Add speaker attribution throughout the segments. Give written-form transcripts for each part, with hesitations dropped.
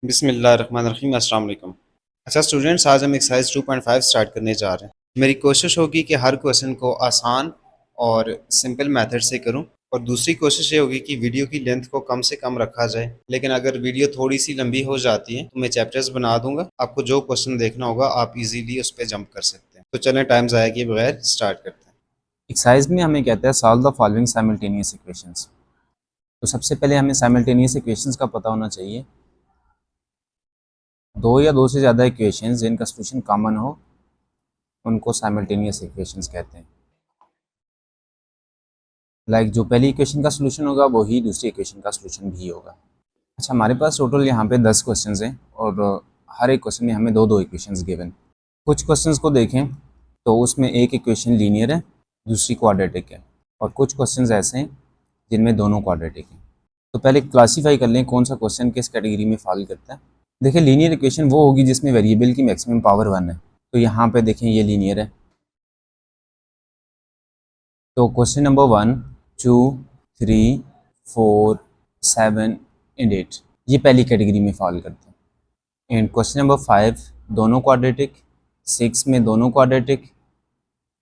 Speaker 1: बिस्मिल्लाहिर्रहमानिर्रहीम अस्सलाम वालेकुम। अच्छा स्टूडेंट्स, आज हम एक्सरसाइज 2.5 स्टार्ट करने जा रहे हैं। मेरी कोशिश होगी कि हर क्वेश्चन को आसान और सिंपल मेथड से करूं, और दूसरी कोशिश ये होगी कि वीडियो की लेंथ को कम से कम रखा जाए। लेकिन अगर वीडियो थोड़ी सी लंबी हो जाती है तो मैं चैप्टर्स बना दूंगा, आपको जो क्वेश्चन देखना होगा आप इजीली उस पर जंप कर सकते हैं। तो चलें टाइम ज़ाया किए बगैर स्टार्ट करते हैं।
Speaker 2: एक्सरसाइज में हमें कहता है solve the following simultaneous equations. तो सबसे पहले हमें साइमल्टेनियस इक्वेशंस का पता होना चाहिए। दो या दो से ज़्यादा इक्वेशंस जिनका सॉल्यूशन कॉमन हो उनको साइमल्टेनियस इक्वेशंस कहते हैं। जो पहली इक्वेशन का सॉल्यूशन होगा वही दूसरी इक्वेशन का सॉल्यूशन भी होगा। अच्छा, हमारे पास टोटल यहाँ पे 10 क्वेश्चंस हैं और हर एक क्वेश्चन में हमें दो दो इक्वेशंस गिवन। कुछ क्वेश्चंस को देखें तो उसमें एक इक्वेशन लीनियर है, दूसरी क्वाड्रेटिक है, और कुछ क्वेश्चंस ऐसे हैं जिनमें दोनों क्वाड्रेटिक हैं। तो पहले क्लासीफाई कर लें कौन सा क्वेश्चन किस कैटेगरी में फॉल करता है। देखिए, लीनियर इक्वेशन वो होगी जिसमें वेरिएबल की मैक्सिमम पावर 1 है। तो यहाँ पे देखें ये लीनियर है। तो क्वेश्चन नंबर 1, 2, 3, 4, 7 एंड 8 ये पहली कैटेगरी में फॉल करते हैं। एंड क्वेश्चन नंबर 5 दोनों क्वाड्रेटिक, 6 में दोनों क्वाड्रेटिक,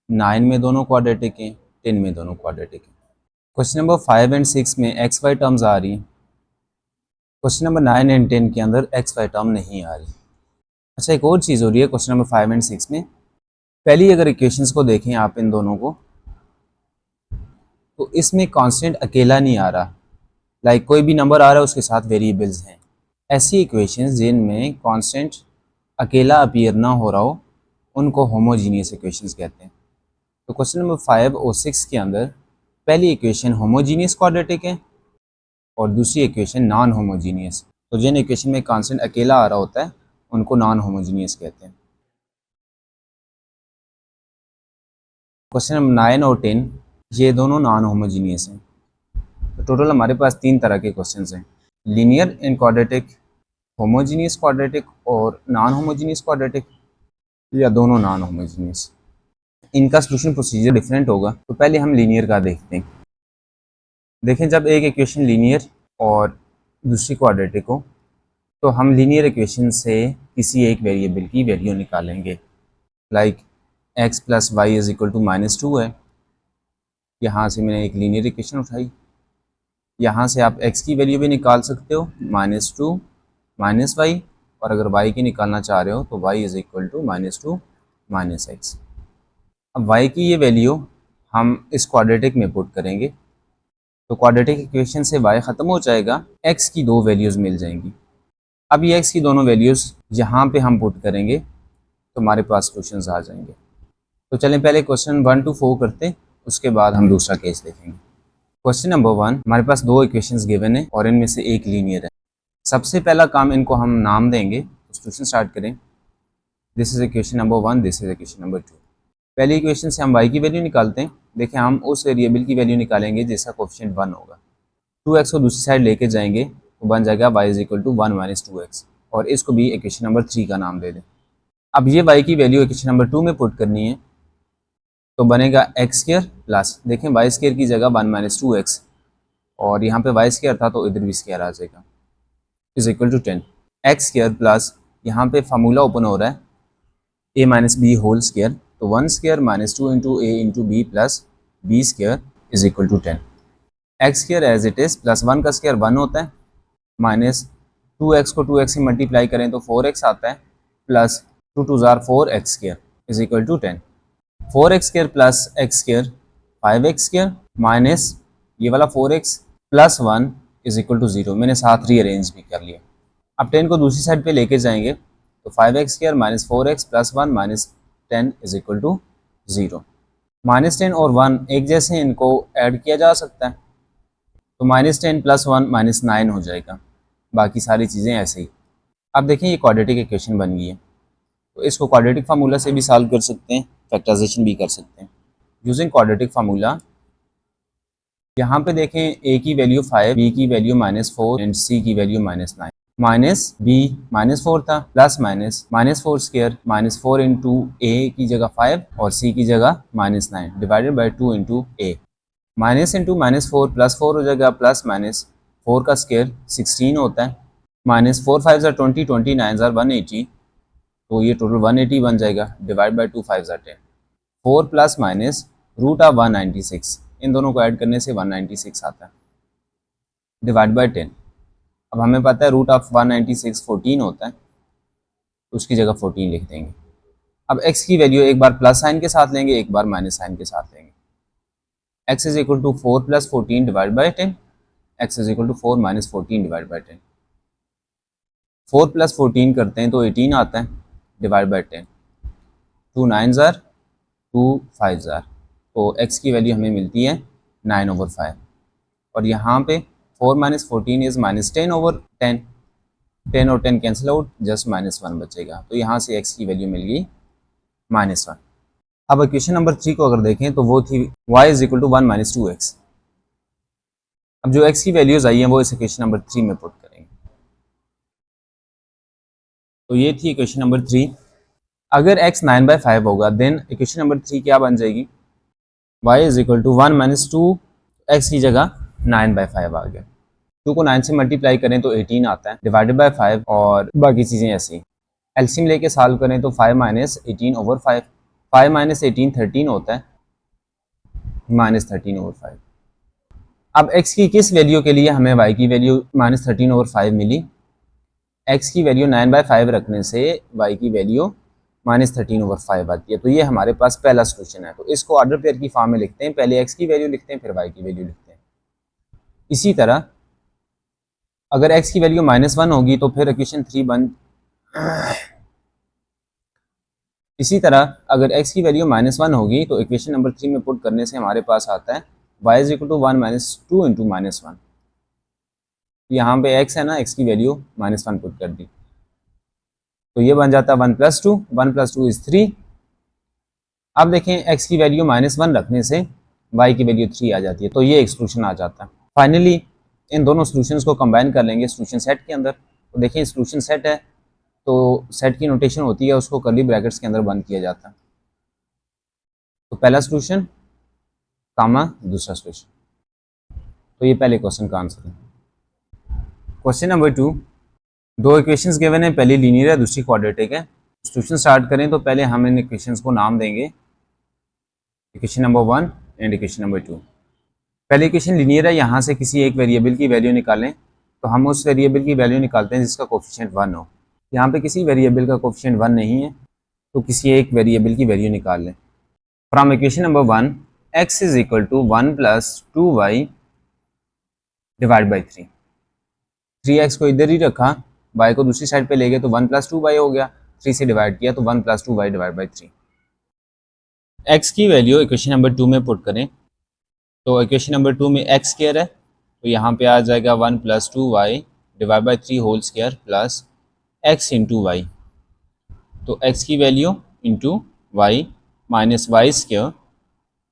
Speaker 2: 9 में दोनों क्वाड्रेटिक हैं, 10 में दोनों क्वाड्रेटिक हैं। क्वेश्चन नंबर 5 एंड 6 में एक्स वाई टर्म्स आ रही हैं। क्वेश्चन नंबर 9 एंड 10 के अंदर एक्स वाई टर्म नहीं आ रही। अच्छा, एक और चीज़ हो रही है क्वेश्चन नंबर 5 एंड 6 में। पहली अगर इक्वेशंस को देखें आप इन दोनों को, तो इसमें कांस्टेंट अकेला नहीं आ रहा। कोई भी नंबर आ रहा है उसके साथ वेरिएबल्स हैं। ऐसी इक्वेशंस जिनमें कांस्टेंट अकेला अपीयर ना हो रहा हो उनको होमोजीनियस इक्वेशंस कहते हैं। तो क्वेश्चन नंबर 5 और 6 के अंदर पहली इक्वेशन होमोजीनियस क्वाड्रेटिक है और दूसरी इक्वेशन नॉन होमोजीनियस। तो जिन इक्वेशन में कांस्टेंट अकेला आ रहा होता है उनको नॉन होमोजीनियस कहते हैं। क्वेश्चन नंबर 9 और 10 ये दोनों नॉन होमोजीनियस हैं। तो टोटल हमारे पास 3 तरह के क्वेश्चंस हैं, linear and quadratic, homogeneous quadratic और नॉन होमोजीनियस क्वाड्रेटिक, या दोनों नॉन होमोजीनियस। इनका सॉल्यूशन प्रोसीजर डिफरेंट होगा। तो पहले हम लीनियर का देखते हैं। देखें, जब एक इक्वेशन लीनियर और दूसरी क्वाड्रेटिक हो तो हम लीनियर इक्वेशन से किसी एक वेरिएबल की वैल्यू निकालेंगे। X plus Y is equal to -2 है। यहाँ से मैंने एक लीनियर इक्वेशन उठाई। यहाँ से आप x की वैल्यू भी निकाल सकते हो, -2 -y, और अगर y की निकालना चाह रहे हो तो y is equal to -2 -x। अब y की ये वैल्यू हम इस क्वाड्रेटिक में पुट करेंगे तो क्वाड्रेटिक इक्वेशन से y ख़त्म हो जाएगा, x की दो वैल्यूज़ मिल जाएंगी। अब ये x की दोनों वैल्यूज़ यहाँ पे हम पुट करेंगे तो हमारे पास सॉल्यूशंस आ जाएंगे। तो चलें पहले क्वेश्चन 1 to 4 करते, उसके बाद हम दूसरा केस देखेंगे। क्वेश्चन नंबर 1, हमारे पास दो इक्वेशंस गिवन है और इनमें से एक लीनियर है। सबसे पहला काम, इनको हम नाम देंगे। तो सॉल्यूशन स्टार्ट करें। This is equation number 1, this is equation number 2। पहली इक्वेशन से हम y की वैल्यू निकालते हैं। देखिए, हम उस वेरिएबल की वैल्यू निकालेंगे जिसका कोएफिशिएंट 1 होगा। 2x को दूसरी साइड लेके जाएंगे तो बन जाएगा y is equal to 1 minus 2x, और इसको भी इक्वेशन नंबर 3 का नाम दे दें। अब ये y की वैल्यू इक्वेशन नंबर 2 में पुट करनी है तो बनेगा एक्स स्क्वायर प्लस, देखें वाई स्क्वायर की जगह 1 माइनस 2x, और यहाँ पे वाई स्क्वायर था तो इधर भी स्क्वायर आ जाएगा, is equal to 10 X square plus, यहाँ पे फार्मूला ओपन हो रहा है a minus B whole square, तो 1 square minus 2 into A into B plus B square is equal to 10। X square as it is plus 1 का square 1 होता है, minus 2x को 2x से मल्टीप्लाई करें तो 4x आता है, प्लस 2 2 ज़ार 4x square is equal to 10। 4x square plus x square 5x square, minus ये वाला 4x plus 1 is equal to 0। मैंने साथ रीअरेंज भी कर लिया। अब 10 को दूसरी साइड पे लेके जाएंगे तो 5x square minus 4x plus 1 minus 10 is equal to 0। -10 और 1 एक जैसे, इनको ऐड किया जा सकता है तो -10 प्लस 1 -9 हो जाएगा। बाकी सारी चीज़ें ऐसे ही। अब देखें, ये क्वाड्रेटिक इक्वेशन बन गई है तो इसको क्वाड्रेटिक फार्मूला से भी सॉल्व कर सकते हैं, फैक्टराइजेशन भी कर सकते हैं यूजिंग क्वाड्रेटिक फार्मूला। यहाँ पे देखें, a की वैल्यू 5, b की वैल्यू -4 एंड c की वैल्यू -9। माइनस b -4 था, प्लस -4 स्क्वायर -4 इंटू ए की जगह 5 और c की जगह -9 divided by 2 into A. Minus into -4 plus 4 हो जाएगा, प्लस माइनस 4 का स्क्वायर 16 होता है, माइनस 4 5 ज़ार 20, 20 9 ज़ार 180, तो ये टोटल 180 बन जाएगा। डिवाइड बाई 2 5 ज़ार 10, 4 प्लस माइनस रूट ऑफ 196, इन दोनों को ऐड करने से 196 आता है। डिवाइड बाई 10, अब हमें पता है रूट ऑफ 196 14 होता है, तो उसकी जगह 14 लिख देंगे। अब x की वैल्यू एक बार प्लस साइन के साथ लेंगे, एक बार माइनस साइन के साथ लेंगे। x is equal to 4 plus 14 divide by 10, x is equal to 4 minus 14 divide by 10। 4 plus 14 करते हैं तो 18 आता है, डिवाइड बाई 10। 2 9 ज़ार 2 5 ज़ार, तो x की वैल्यू हमें मिलती है 9/5। और यहाँ पे 4 माइनस 14 इज़ माइनस 10/10, 10 और 10 कैंसिल आउट, जस्ट -1 बचेगा। तो यहाँ से x की वैल्यू मिल गई -1। अब इक्वेशन नंबर 3 को अगर देखें तो वो थी y is equal to 1 minus 2x। अब जो x की वैल्यूज आई हैं वो इस इक्वेशन नंबर 3 में पुट करेंगे। तो ये थी इक्वेशन नंबर 3। अगर x 9/5 होगा देन इक्वेशन नंबर 3 क्या बन जाएगी, y is equal to 1 minus 2, x की जगह 9/5 आ गया। 2 को 9 से मल्टीप्लाई करें तो 18 आता है, डिवाइडेड बाई 5, और बाकी चीज़ें ऐसी। एलसीएम लेके सॉल्व करें तो 5 माइनस 18/5, 5 माइनस 18 13 होता है, -13/5। अब x की किस वैल्यू के लिए हमें y की वैल्यू -13/5 मिली, x की वैल्यू 9/5 रखने से y की वैल्यू -13/5 आती है। तो ये हमारे पास पहला सोल्यूशन है। तो इसको ऑर्डर पेयर की फॉर्म में लिखते हैं, पहले x की वैल्यू लिखते हैं फिर y की वैल्यू लिखते हैं। इसी तरह अगर x की वैल्यू -1 होगी तो फिर इक्वेशन 3 बन इसी तरह अगर x की वैल्यू -1 होगी तो इक्वेशन नंबर 3 में पुट करने से हमारे पास आता है y is equal to 1 minus 2 into -1। यहाँ पे x है ना, x की वैल्यू -1 पुट कर दी, तो ये बन जाता है 1 प्लस 2, 1 प्लस 2 इज 3। अब देखें x की वैल्यू -1 रखने से y की वैल्यू 3 आ जाती है, तो ये एक सोल्यूशन आ जाता है। फाइनली इन दोनों सोल्यूशंस को कंबाइन कर लेंगे सोल्यूशन सेट के अंदर। तो देखें सोल्यूशन सेट है तो सेट की नोटेशन होती है, उसको कर्ली ब्रैकेट्स के अंदर बंद किया जाता है। तो पहला सोल्यूशन कामा दूसरा सोल्यूशन। तो ये पहले क्वेश्चन का आंसर है। क्वेश्चन नंबर 2, दो इक्वेशंस गिवन है, पहली लीनियर है दूसरी क्वाड्रेटिक है। सोल्यूशन स्टार्ट करें तो पहले हम इन इक्वेशंस को नाम देंगे, equation number 1 and equation number 2। पहली इक्वेशन लीनियर है, यहाँ से किसी एक वेरिएबल की वैल्यू निकालें, तो हम उस वेरिएबल की वैल्यू निकालते हैं जिसका कोफिशिएंट 1 हो। यहाँ पे किसी वेरिएबल का कोफिशिएंट 1 नहीं है, तो किसी एक वेरिएबल की वैल्यू निकाल लें। From equation number 1 x is equal to 1 plus 2y divide by 3। 3x को इधर ही रखा, y को दूसरी साइड पे ले गए तो 1 प्लस 2y हो गया, 3 से डिवाइड किया तो 1 plus 2y divide by 3। x की वैल्यू इक्वेशन नंबर 2 में पुट करें, तो इक्वेशन नंबर 2 में x स्क्वायर है, तो यहाँ पे आ जाएगा 1 plus 2y divide by 3 whole square plus x into Y. तो x की value into Y minus Y square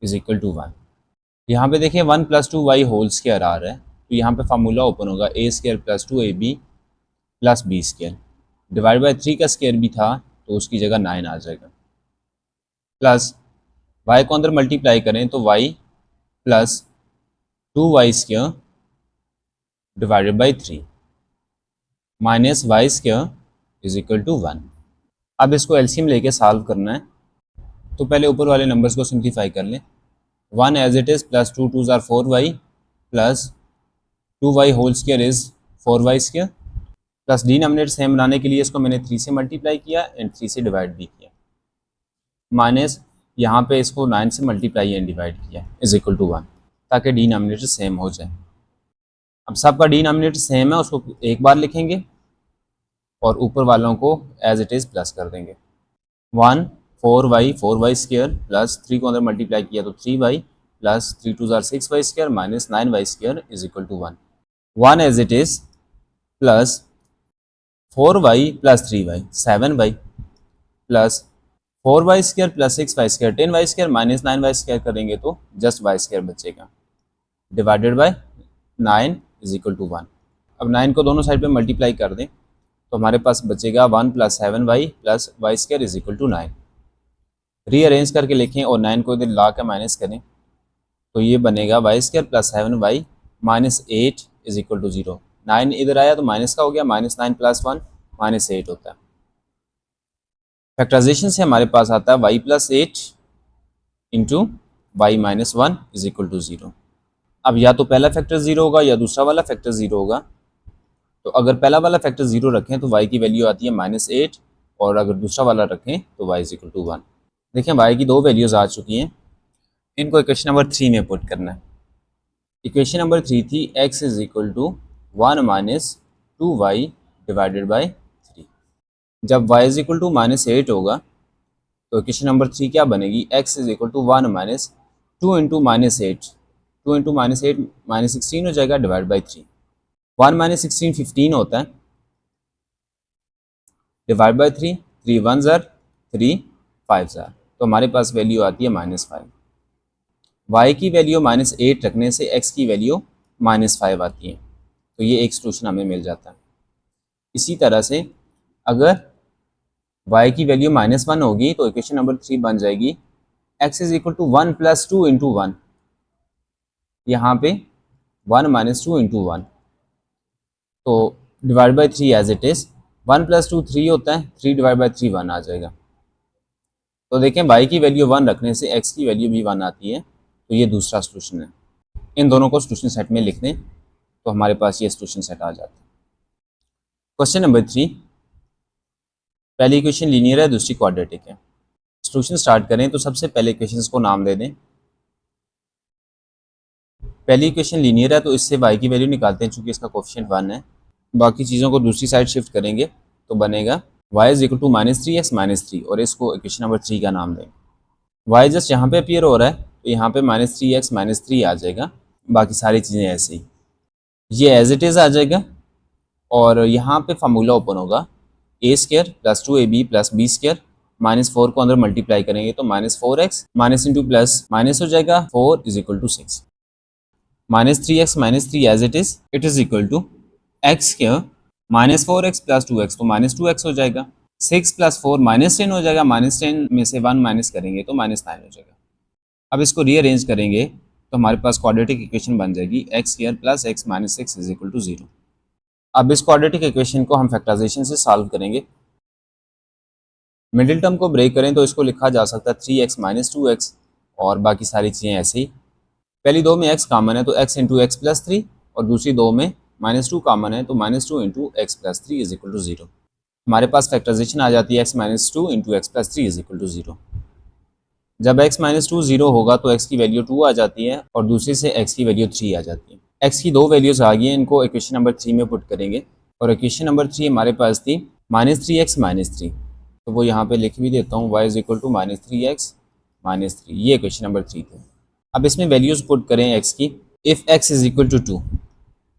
Speaker 2: is equal to 1। यहाँ पे देखिए 1 प्लस 2y होल स्क्वायर आ रहा है, तो यहाँ पे फार्मूला ओपन होगा a square plus 2ab plus b square, divide by 3 का स्क्वायर भी था तो उसकी जगह 9 आ जाएगा, प्लस y को अंदर मल्टीप्लाई करें तो y plus 2y square divided by 3 minus Y square is equal to 1। अब इसको एलसीएम लेके सॉल्व करना है, तो पहले ऊपर वाले नंबर्स को सिंप्लीफाई कर लें। 1 एज इट इज़ प्लस 2 2 ज़ार 4y plus 2y whole square is 4y square, plus denominator same बनाने के लिए इसको मैंने 3 से मल्टीप्लाई किया एंड 3 से डिवाइड भी किया, माइनस यहाँ पे इसको 9 से मल्टीप्लाई एंड डिवाइड किया इज इक्वल टू 1, ताकि डिनोमिनेटर सेम हो जाए। अब सबका डिनोमिनेटर सेम है, उसको एक बार लिखेंगे और ऊपर वालों को एज इट इज़ प्लस कर देंगे। 1 4y स्क्वायर प्लस 3 को अंदर मल्टीप्लाई किया तो 3y प्लस 3 2 ज़ार 6y square minus 9y square is equal to 1। 1 as it is plus 4y plus 3y 7y plus 4y square plus 6y square 10y square minus 9y square करेंगे तो just y square बचेगा, divided by 9 is equal to 1। अब 9 को दोनों side पे multiply कर दें तो हमारे पास बचेगा 1 plus 7y plus Y square is equal to 9। Rearrange करके लिखें और 9 को इधर ला के माइनस करें तो ये बनेगा Y square plus 7y minus 8 is equal to 0। 9 इधर आया तो माइनस का हो गया, -9 + 1 -8 होता है। फैक्टराइजेशन से हमारे पास आता है y + 8 इंटू y - 1 = 0। अब या तो पहला फैक्टर 0 होगा या दूसरा वाला फैक्टर 0 होगा। तो अगर पहला वाला फैक्टर 0 रखें तो y की वैल्यू आती है -8, और अगर दूसरा वाला रखें तो y = 1। देखें y की दो वैल्यूज़ आ चुकी हैं, इनको इक्वेशन नंबर 3 में पुट करना है। इक्वेशन नंबर 3 थी x = 1 - 2y / 3। जब y = -8 होगा तो इक्वेशन नंबर 3 क्या बनेगी, x = 1 - 2 × -8, 2 × -8 -16 हो जाएगा, /3। 1 - 16 15 होता है, /3, 3 1 ज़र 3 5 ज़र, तो हमारे पास वैल्यू आती है -5। y की वैल्यू -8 रखने से x की वैल्यू -5 आती है, तो ये एक सॉल्यूशन हमें मिल जाता है। इसी तरह से अगर y की वैल्यू -1 होगी तो इक्वेशन नंबर 3 बन जाएगी x = 1 + 2 × 1, यहाँ पे 1 - 2 × 1, तो /3 एज इट इज़। 1 + 2 3 होता है, 3 / 3 1 आ जाएगा। तो देखें y की वैल्यू 1 रखने से x की वैल्यू भी 1 आती है, तो ये दूसरा सॉल्यूशन है। इन दोनों को सॉल्यूशन सेट में लिख दें तो हमारे पास ये सॉल्यूशन सेट आ जाता है। क्वेश्चन नंबर 3, पहली इक्वेशन लीनियर है, दूसरी क्वाड्रेटिक है। सॉल्यूशन स्टार्ट करें तो सबसे पहले इक्वेशंस को नाम दे दें। पहली इक्वेशन लीनियर है तो इससे y की वैल्यू निकालते हैं, चूंकि इसका कोफिशिएंट 1 है। बाकी चीज़ों को दूसरी साइड शिफ्ट करेंगे तो बनेगा y = -3x - 3, और इसको इक्वेशन नंबर 3 का नाम दें। y जस्ट यहाँ पे अपीयर हो रहा है तो यहाँ पे -3x - 3 आ जाएगा, बाकी सारी चीज़ें ऐसे ही, ये एज इट इज़ आ जाएगा। और यहाँ पे फार्मूला ओपन होगा, a² + 2ab + b², -4 को अंदर मल्टीप्लाई करेंगे तो -4x, minus into plus minus हो जाएगा, 4 = 6, -3x - 3 as it is equal to x², -4x + 2x तो -2x हो जाएगा, 6 + 4 -10 हो जाएगा, -10 में से 1 माइनस करेंगे तो -9 हो जाएगा। अब इसको रीअरेंज करेंगे तो हमारे पास क्वाड्रेटिक इक्वेशन बन जाएगी x² + x - 6 = 0। अब इस क्वाड्रेटिक इक्वेशन को हम फैक्टराइजेशन से सॉल्व करेंगे। मिडिल टर्म को ब्रेक करें तो इसको लिखा जा सकता है 3x - 2x, और बाकी सारी चीज़ें ऐसे ही। पहली दो में x कॉमन है तो x × x + 3, और दूसरी दो में -2 कॉमन है तो -2 × x + 3 = 0। हमारे पास फैक्टराइजेशन आ जाती है x - 2 × x + 3 = 0। जब x - 2 0 होगा तो x की वैल्यू 2 आ जाती है, और दूसरी से x की वैल्यू 3 आ जाती है। x की दो वैल्यूज़ आ गई हैं, इनको इक्वेशन नंबर 3 में पुट करेंगे, और इक्वेशन नंबर 3 हमारे पास थी -3x - 3, तो वो यहाँ पे लिख भी देता हूँ, y = -3x - 3, ये इक्वेशन नंबर 3 थी। अब इसमें वैल्यूज़ पुट करें x की। इफ़ x = 2,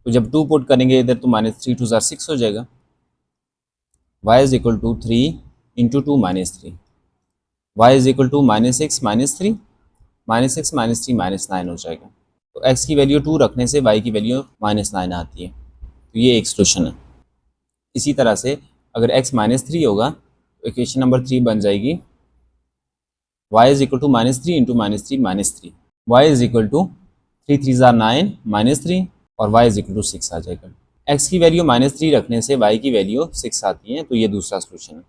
Speaker 2: तो जब 2 पुट करेंगे इधर तो -3 × 2 = 6 हो जाएगा, y = 3 × 2 - 3, y = -6 - 3, -6 - 3 -9 हो जाएगा। तो x की वैल्यू 2 रखने से y की वैल्यू -9 आती है, तो ये एक सॉल्यूशन है। इसी तरह से अगर x -3 होगा तो इक्वेशन नंबर 3 बन जाएगी y = -3 × -3 -3, y = 3 3 = 9 -3, और y = 6 आ जाएगा। x की वैल्यू -3 रखने से y की वैल्यू 6 आती है, तो ये दूसरा सॉल्यूशन है।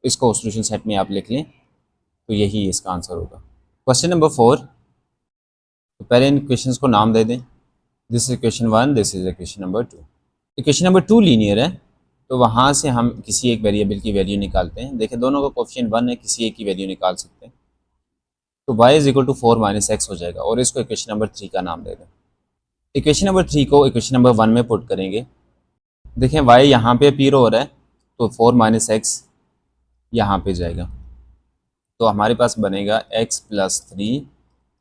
Speaker 2: इसको सॉल्यूशन सेट में आप लिख लें तो यही इसका आंसर होगा। क्वेश्चन नंबर 4, तो पहले इन क्वेश्चंस को नाम दे दें। This is equation 1, this is equation number 2। Equation number 2 linear है तो वहाँ से हम किसी एक वेरिएबल की वैल्यू निकालते हैं। देखिए दोनों का कोफिशिएंट 1 है, किसी एक की वैल्यू निकाल सकते हैं, तो y = 4 - x हो जाएगा, और इसको इक्वेशन नंबर 3 का नाम दे दें। इक्वेशन नंबर 3 को इक्वेशन नंबर 1 में पुट करेंगे। देखें y यहाँ पे अपीयर हो रहा है तो 4 - x यहाँ पे जाएगा, तो हमारे पास बनेगा x + 3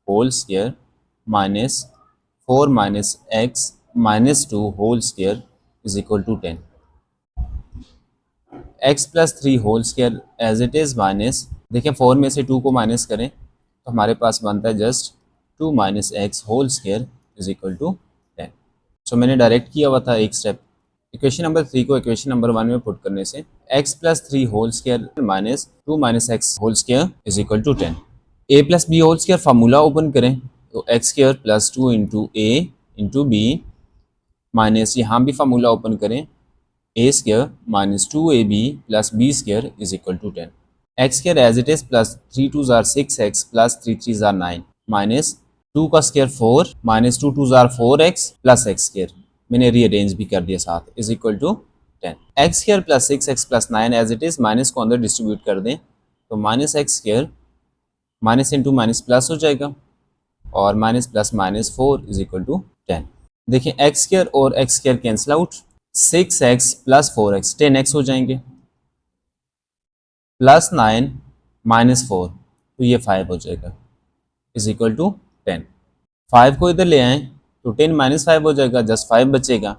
Speaker 2: whole square minus 4 - x - 2 whole square = 10। x + 3 whole स्क्वायर एज इट इज़ माइनस, देखें 4 में से 2 को माइनस करें तो हमारे पास बनता है जस्ट 2 - x होल स्क्वायर = 10। सो मैंने डायरेक्ट किया हुआ था एक स्टेप। इक्वेशन नंबर 3 को इक्वेशन नंबर 1 में पुट करने से x + 3 whole square minus 2 - x whole square = 10। a + b whole square formula open करें तो x² + 2 × a × b माइनस यहाँ भी फार्मूला ओपन करें, A square minus 2ab plus B square is equal to 10, X square as it is plus 3 2 ज़ार 6x plus 3 3 ज़ार 9 minus 2 का square 4 minus 2 2 ज़ार 4x plus X square, मैंने rearrange भी कर दिया साथ, is equal to 10, X square plus 6x plus 9 as it is, minus को अंदर डिस्ट्रीब्यूट कर दें तो minus x square minus into minus plus हो जाएगा और minus plus minus 4 is equal to 10। देखिए एक्स स्क्र और x square cancel out, 6x plus 4x 10x हो जाएंगे, प्लस 9 माइनस 4 तो ये 5 हो जाएगा, इज इक्वल टू 10। 5 को इधर ले आएँ तो 10 माइनस 5 हो जाएगा, जस्ट 5 बचेगा,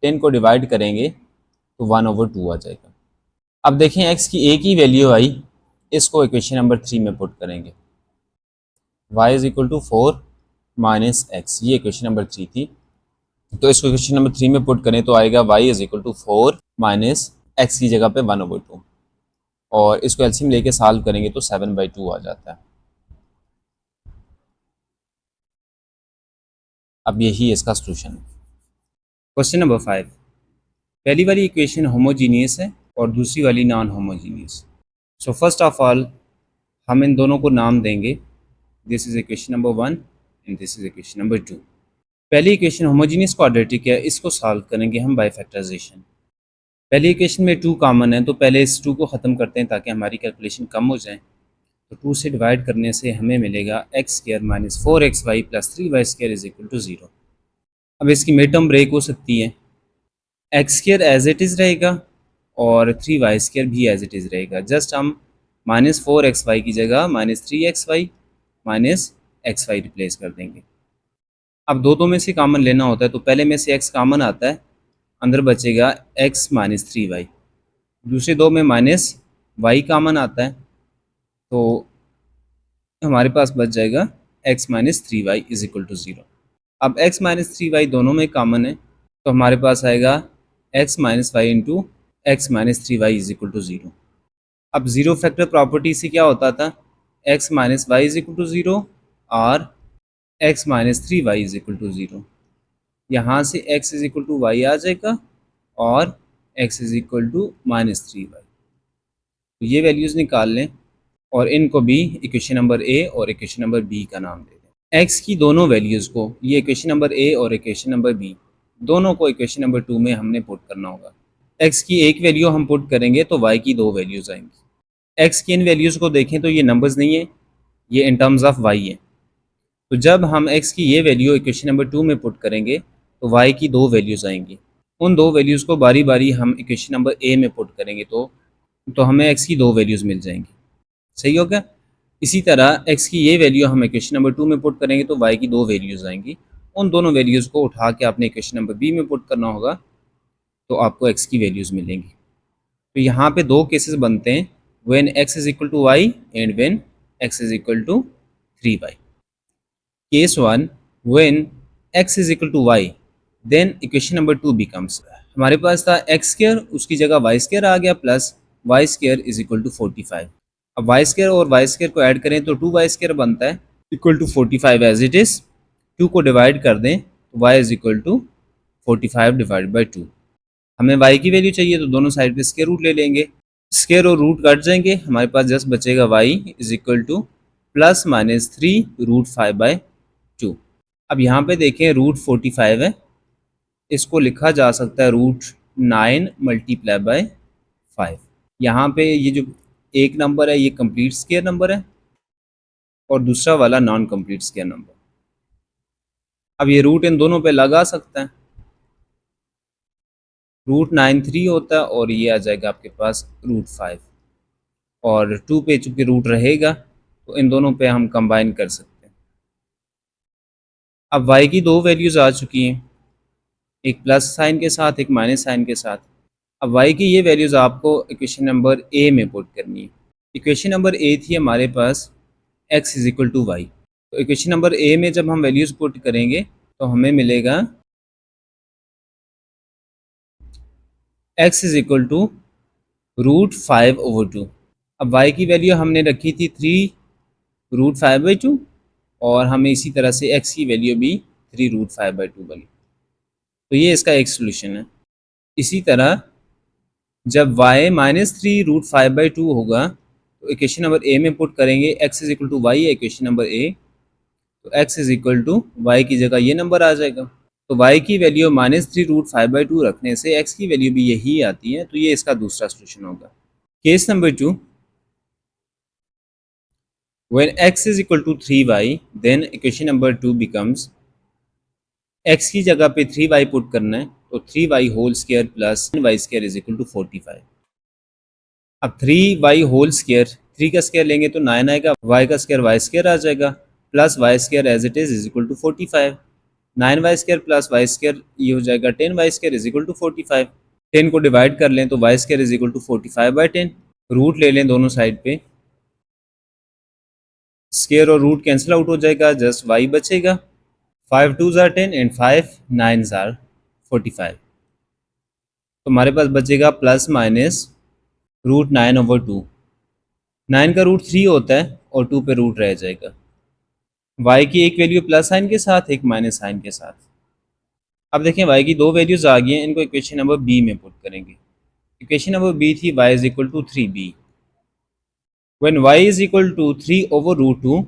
Speaker 2: 10 को डिवाइड करेंगे तो 1/2 आ जाएगा। अब देखें x की एक ही वैल्यू आई, इसको इक्वेशन नंबर 3 में पुट करेंगे, y is equal to 4 minus x, ये इक्वेशन नंबर 3 थी, तो इसको इक्वेशन नंबर 3 में पुट करें तो आएगा y is equal to 4 minus x की जगह पे 1/2, और इसको एलसीएम लेके सॉल्व करेंगे तो 7/2 आ जाता है। अब यही इसका सॉल्यूशन है। क्वेश्चन नंबर 5, पहली वाली इक्वेशन होमोजीनियस है और दूसरी वाली non homogeneous. So first of all हम इन दोनों को नाम देंगे, this is equation number 1 and this is equation number 2। पहली इक्वेशन होमोजीनियस क्वाड्रेटिक है, इसको सॉल्व करेंगे हम बाय फैक्टराइजेशन। पहली इक्वेशन में 2 कॉमन है तो पहले इस 2 को ख़त्म करते हैं ताकि हमारी कैलकुलेशन कम हो जाए। तो 2 से डिवाइड करने से हमें मिलेगा x square minus 4xy plus 3y square is equal to 0। अब इसकी मिड टर्म ब्रेक हो सकती है, x square as it is रहेगा और 3y स्क्र भी एज इट इज़ रहेगा, जस्ट हम माइनस 4xy की जगह minus 3xy minus xy replace कर देंगे। अब दो में से कॉमन लेना होता है तो पहले में से x कॉमन आता है, अंदर बचेगा x माइनस 3y, दूसरे दो में माइनस y कॉमन आता है तो हमारे पास बच जाएगा x minus 3y is equal to 0। अब x माइनस 3y दोनों में कॉमन है तो हमारे पास आएगा x minus y into x minus 3y is equal to 0। अब ज़ीरो फैक्टर प्रॉपर्टी से क्या होता था, x minus Y is equal to 0 और x minus 3y is equal to 0। यहाँ से x is equal to Y आ जाएगा और x is equal to minus 3y, तो ये वैल्यूज़ निकाल लें और इनको भी इक्वेशन नंबर ए और इक्वेशन नंबर बी का नाम दे दें। x की दोनों वैल्यूज़ को, ये इक्वेशन नंबर ए और इक्वेशन नंबर बी दोनों को इक्वेशन नंबर 2 में हमने पुट करना होगा। x की एक वैल्यू हम पुट करेंगे तो y की दो वैल्यूज़ आएंगी। x की इन वैल्यूज़ को देखें तो ये नंबर्स नहीं है, ये इन टर्म्स ऑफ y है, तो जब हम x की ये वैल्यू इक्वेशन नंबर 2 में पुट करेंगे तो y की दो वैल्यूज़ आएंगी, उन दो वैल्यूज़ को बारी बारी हम इक्वेशन नंबर ए में पुट करेंगे तो हमें x की दो वैल्यूज़ मिल जाएंगी। सही हो गया। इसी तरह x की ये वैल्यू हम इक्वेशन नंबर 2 में पुट करेंगे तो y की दो वैल्यूज़ आएंगी, उन दोनों वैल्यूज़ को उठा के आपने इक्वेशन नंबर बी में पुट करना होगा तो आपको x की वैल्यूज़ मिलेंगी। तो यहाँ पे दो केसेस बनते हैं, when x is equal to y and when x is equal to 3y। Case 1, when x is equal to y then equation number 2 becomes, हमारे पास था एक्स स्क्र, उसकी जगह वाई स्क्र आ गया plus y square is equal to 45। अब y square और y square को ऐड करें तो 2y स्क्र बनता है equal to 45 as it is, 2 को डिवाइड कर दें तो y is equal to 45 divide by 2। हमें y की वैल्यू चाहिए तो दोनों साइड पे स्क्वायर रूट ले लेंगे, स्क्वायर और रूट कट जाएंगे, हमारे पास जस्ट बचेगा y is equal to plus minus 3 root 5 by 2। अब यहाँ पे देखें रूट 45 है, इसको लिखा जा सकता है रूट 9 मल्टीप्लाई बाय 5। यहाँ पे ये जो एक नंबर है ये कंप्लीट स्क्वायर नंबर है और दूसरा वाला नॉन कंप्लीट स्क्वायर नंबर। अब ये रूट इन दोनों पे लगा सकता है, रूट 9 3 होता है और ये आ जाएगा आपके पास रूट 5 और 2 पे चूँकि रूट रहेगा तो इन दोनों पे हम कंबाइन कर सकते हैं। अब y की दो वैल्यूज़ आ चुकी हैं, एक प्लस साइन के साथ एक माइनस साइन के साथ। अब y की ये वैल्यूज़ आपको इक्वेशन नंबर ए में पुट करनी है। इक्वेशन नंबर ए थी हमारे पास x is equal to y, तो इक्वेशन नंबर ए में जब हम वैल्यूज़ पुट करेंगे तो हमें मिलेगा x is equal to root 5/2। अब y की वैल्यू हमने रखी थी 3 रूट 5/2 और हमें इसी तरह से x की वैल्यू भी 3 रूट 5/2 बनी। तो ये इसका एक सोल्यूशन है। इसी तरह जब y -3√5/2 होगा तो इक्वेशन नंबर ए में पुट करेंगे x is equal to y है इक्वेशन नंबर ए, तो x is equal to y की जगह ये नंबर आ जाएगा। तो y की वैल्यू -3√5/2 रखने से x की वैल्यू भी यही आती है, तो ये इसका दूसरा सोल्यूशन होगा। Case number 2, when x is equal to 3y then equation number 2 becomes, x की जगह पे 3y पुट करना है तो 3y whole square plus y square is equal to 45। अब 3y होल स्क्वायर, 3 का स्क्वायर लेंगे तो 9 आएगा, y का स्क्वायर y स्क्वायर आ जाएगा, plus y square as it is equal to 45। 9y square plus y square ये हो जाएगा 10y square is equal to 45। 10 को डिवाइड कर लें तो y square is equal to 45/10। रूट ले लें दोनों साइड पे, स्क्वायर और रूट कैंसिल आउट हो जाएगा, जस्ट y बचेगा। 5 2s are 10 and 5 9s are 45। तो हमारे पास बचेगा प्लस माइनस √9/2। 9 का रूट 3 होता है और 2 पे रूट रह जाएगा। y की एक वैल्यू प्लस साइन के साथ, एक माइनस साइन के साथ। अब देखें y की दो वैल्यूज आ गई हैं, इनको इक्वेशन नंबर बी में पुट करेंगे। इक्वेशन नंबर बी थी y is equal to 3b। When y is equal to 3/√2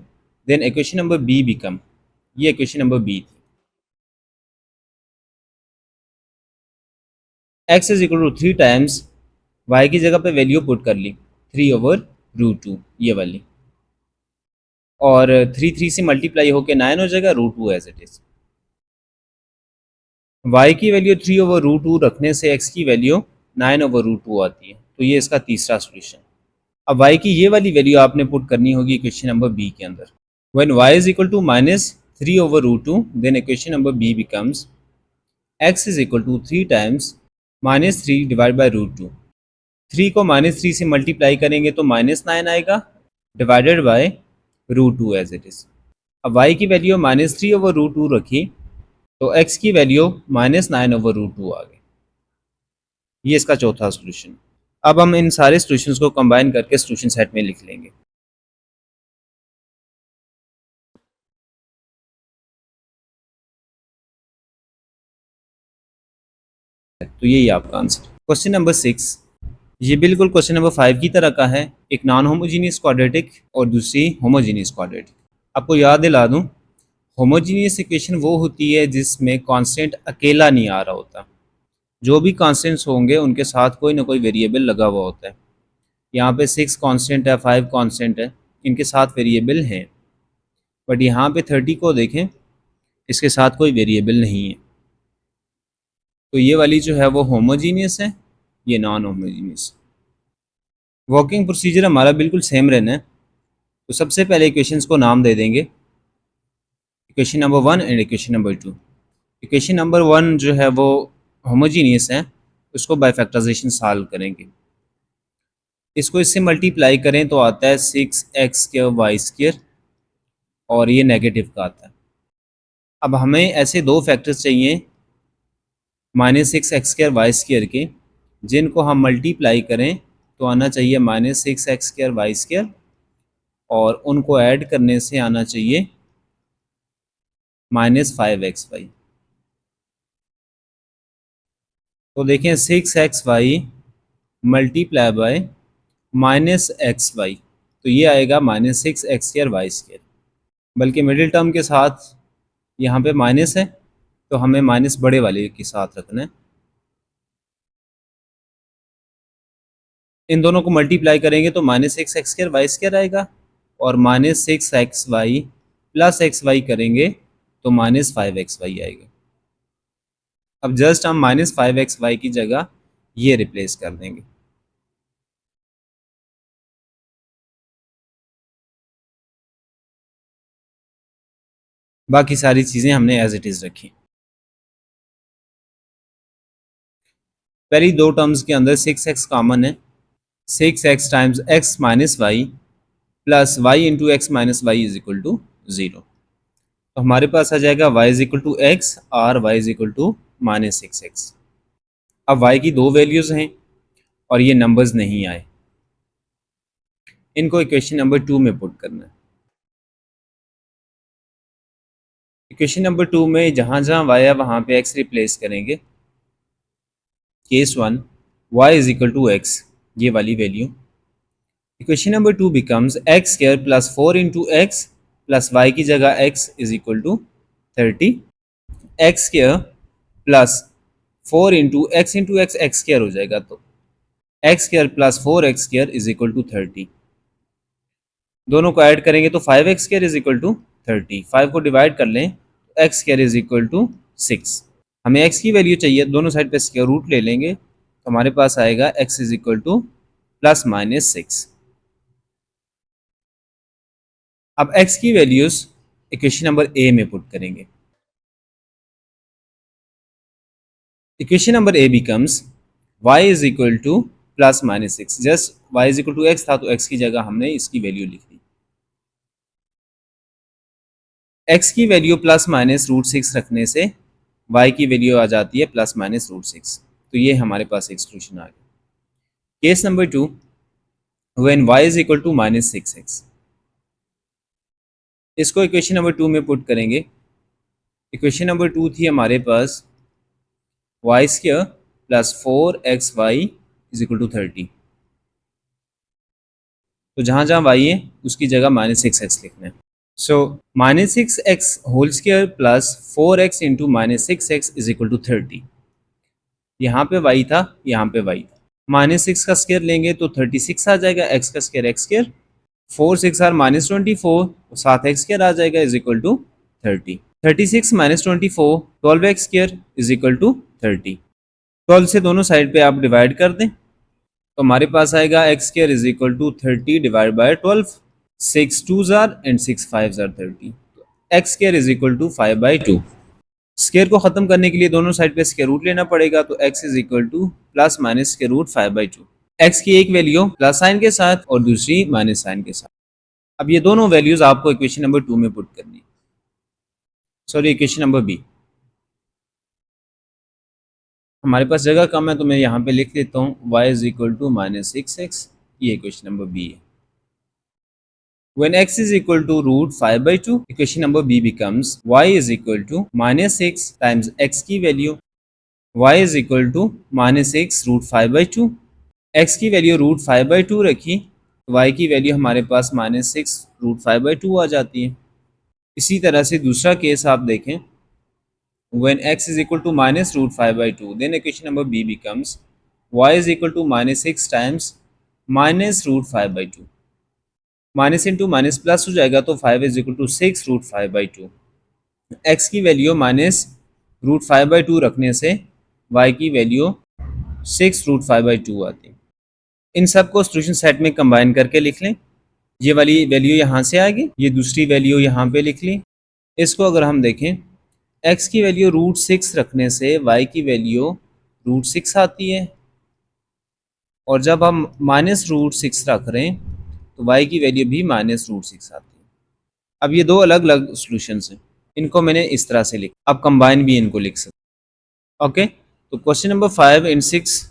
Speaker 2: then equation number B become, ये इक्वेशन नंबर बी थी। x is equal to 3 times, y की जगह पे value put कर ली 3/√2 ये वाली, और 3 से मल्टीप्लाई होकर 9 हो जाएगा, √2 एज इट इज। y की वैल्यू 3/√2 रखने से x की वैल्यू 9/√2 आती है, तो ये इसका तीसरा सोल्यूशन। अब y की ये वाली वैल्यू आपने पुट करनी होगी इक्वेशन नंबर बी के अंदर। When y is equal to -3/√2 then equation number B becomes x is equal to 3 times -3 divide by √2। 3 को -3 से मल्टीप्लाई करेंगे तो -9 आएगा, divided by √2 as it is. अब y की वैल्यू -3/√2 रखी तो x की वैल्यू -9/√2 आ गई। ये इसका चौथा सोल्यूशन। अब हम इन सारे सोल्यूशंस को कंबाइन करके सोल्यूशन सेट में लिख लेंगे। तो यही आपका आंसर। क्वेश्चन नंबर 6, ये बिल्कुल क्वेश्चन नंबर 5 की तरह का है। एक नॉन होमोजीनियस क्वाड्रेटिक और दूसरी होमोजीनियस क्वाड्रेटिक। आपको याद दिला दूं, होमोजीनियस इक्वेशन वो होती है जिसमें कांस्टेंट अकेला नहीं आ रहा होता, जो भी कांस्टेंट्स होंगे उनके साथ कोई ना कोई वेरिएबल लगा हुआ होता है। यहाँ पे 6 कांस्टेंट है, 5 कांस्टेंट है, इनके साथ वेरिएबल हैं। बट यहाँ पे 30 को देखें, इसके साथ कोई वेरिएबल नहीं है। तो ये वाली जो है वो होमोजीनियस है, ये नॉन होमोजीनियस। वर्किंग प्रोसीजर हमारा बिल्कुल सेम रहना है। तो सबसे पहले इक्वेशंस को नाम दे देंगे, equation number 1 and equation number 2। Equation number 1 जो है वो होमोजीनियस है, उसको बाय फैक्टराइजेशन सॉल्व करेंगे। इसको इससे मल्टीप्लाई करें तो आता है 6x² और ये नेगेटिव का आता है। अब हमें ऐसे दो फैक्टर्स चाहिए -6x² के, जिनको हम मल्टीप्लाई करें तो आना चाहिए -6x² और उनको ऐड करने से आना चाहिए -5xy। तो देखें 6xy मल्टीप्लाई बाय -xy, तो ये आएगा -6x², बल्कि मिडिल टर्म के साथ यहाँ पे माइनस है तो हमें माइनस बड़े वाले के साथ रखना है। इन दोनों को मल्टीप्लाई करेंगे तो -6x² आएगा और -6xy प्लस xy करेंगे तो -5xy आएगा। अब जस्ट हम -5xy की जगह ये रिप्लेस कर देंगे। बाकी सारी चीज़ें हमने एज इट इज़ रखी। पहली दो टर्म्स के अंदर 6x कॉमन है, 6x times x minus y plus y into x minus Y is equal to 0। तो हमारे पास आ जाएगा y is equal to x और y is equal to -6x। अब y की दो वैल्यूज़ हैं और ये नंबर्स नहीं आए, इनको इक्वेशन नंबर 2 में पुट करना है। इक्वेशन नंबर 2 में जहाँ जहाँ y है वहाँ पे x रिप्लेस करेंगे। Case 1 y is equal to x, ये वाली value. Equation number 2 becomes x square plus 4 into x plus y की जगह x is equal to 30, x square plus 4 into x x square हो जाएगा, तो x square plus 4x square is equal to 30। दोनों को add करेंगे तो 5x square is equal to 30। 5 को डिवाइड कर लें तो x square is equal to 6। हमें x की वैल्यू चाहिए, दोनों साइड पे स्क्वायर रूट ले लेंगे तो हमारे पास आएगा x is equal to plus minus 6। अब x की वैल्यूज इक्वेशन नंबर ए में पुट करेंगे। Equation number A becomes y is equal to plus minus 6। Just y is equal to x था तो x की जगह हमने इसकी वैल्यू लिख दी। x की वैल्यू प्लस माइनस रूट 6 रखने से y की वैल्यू आ जाती है प्लस माइनस रूट 6। तो ये हमारे पास एक सोल्यूशन आ गया। Case number 2 when y is equal to minus 6x, इसको इक्वेशन नंबर 2 में पुट करेंगे। इक्वेशन नंबर 2 थी हमारे पास y स्क्वायर प्लस 4xy इज इक्वल टू 30। तो जहाँ जहाँ y है उसकी जगह माइनस 6x लिखना है। So minus 6x whole square plus 4x into minus 6x is equal to 30। यहाँ पे y था, यहाँ पे y था। माइनस 6 का स्क्वायर लेंगे तो 36 आ जाएगा, x का square x square, 4 6 are minus 24, साथ x स्क्वायर आ जाएगा is equal to 30। 36 minus 24 12x square is equal to 30। 12 से दोनों साइड पे आप डिवाइड कर दें तो हमारे पास आएगा x square is equal to 30 divide by 12। 6 2s are and 6 5s are 30। x square is equal to 5/2। Square को खत्म करने के लिए दोनों साइड पे स्क्वायर रूट लेना पड़ेगा, तो x is equal to plus minus square root 5/2। x की एक वैल्यू प्लस साइन के साथ और दूसरी माइनस साइन के साथ। अब ये दोनों वैल्यूज आपको इक्वेशन नंबर 2 में पुट करनी है। Sorry, equation number B. हमारे पास जगह कम है तो मैं यहाँ पे लिख देता हूँ y is equal to minus 6x, ये इक्वेशन नंबर बी है। When x is equal to root 5/2, equation number b becomes y is equal to minus 6 times x की value y is equal to minus 6 root 5/2। x की value root 5/2 रखी तो y की value हमारे पास minus 6 root 5/2 आ जाती है। इसी तरह से दूसरा केस आप देखें, when x is equal to minus root 5/2, then equation number b becomes y is equal to minus 6 times minus root 5/2। Minus into minus plus हो जाएगा तो 5 is equal to 6 root 5/2। X की वैल्यू माइनस रूट 5/2 रखने से Y की value 6 root 5/2 आती है। इन सब को सोल्यूशन सेट में कंबाइन करके लिख लें। ये वाली वैल्यू यहाँ से आएगी, ये दूसरी वैल्यू यहाँ पे लिख ली। इसको अगर हम देखें, एक्स की वैल्यू रूट 6 रखने से वाई की वैल्यू रूट 6 आती है, और जब हम माइनस रूट 6 रख रहे हैं तो y की वैल्यू भी माइनस रूट 6 आती है। अब ये दो अलग अलग सॉल्यूशंस हैं, इनको मैंने इस तरह से लिखा, आप कंबाइन भी इनको लिख सकते। ओके, तो क्वेश्चन नंबर 5 एंड 6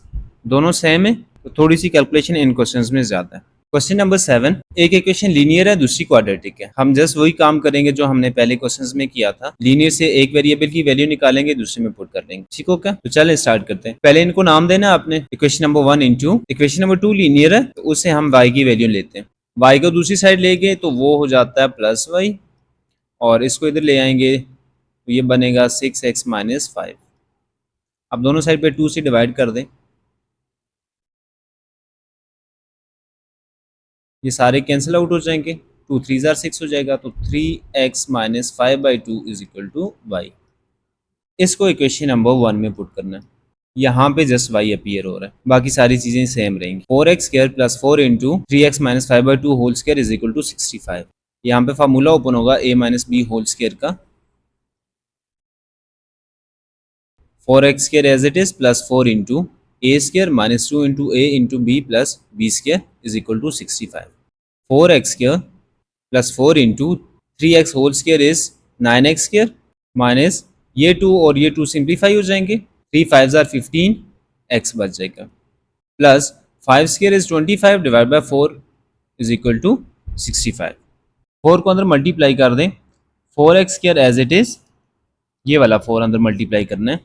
Speaker 2: दोनों सेम है, तो थोड़ी सी कैलकुलेशन इन क्वेश्चंस में ज़्यादा है। क्वेश्चन नंबर 7, एक इक्वेशन लीनियर है, दूसरी क्वाड्रेटिक है। हम जस्ट वही काम करेंगे जो हमने पहले क्वेश्चंस में किया था। लीनियर से एक वेरिएबल की वैल्यू निकालेंगे, दूसरे में पुट कर देंगे। ठीक हो क्या? तो चलें स्टार्ट करते हैं। पहले इनको नाम देना आपने, equation number 1 into equation number 2 linear है, तो उससे हम y की वैल्यू लेते हैं। y को दूसरी साइड ले गए तो वो हो जाता है प्लस y, और इसको इधर ले आएंगे तो ये बनेगा 6x माइनस 5। अब दोनों साइड पे 2 से डिवाइड कर दें, ये सारे कैंसिल आउट हो जाएंगे, 2 3 जार 6 हो जाएगा, तो 3x minus 5/2 is equal to y. इसको इक्वेशन नंबर 1 में पुट करना है। यहाँ पे जस्ट y अपीयर हो रहा है, बाकी सारी चीजें सेम रहेंगी। 4x square plus 4 into 3x minus 5/2 whole square is equal to 65। यहाँ पे फार्मूला ओपन होगा a minus B whole square का, 4x square as it is plus 4 into a square minus 2 into a into B plus B square is equal to 65। 4x square plus 4 into 3x whole square is 9x square minus ये 2 और ये 2 simplify हो जाएंगे, 3 5 are 15, x बच जाएगा, plus 5 square is 25 divide by 4 is equal to 65। 4 को अंदर multiply कर दें, 4x square as it is ये वाला 4 अंदर मल्टीप्लाई करना है।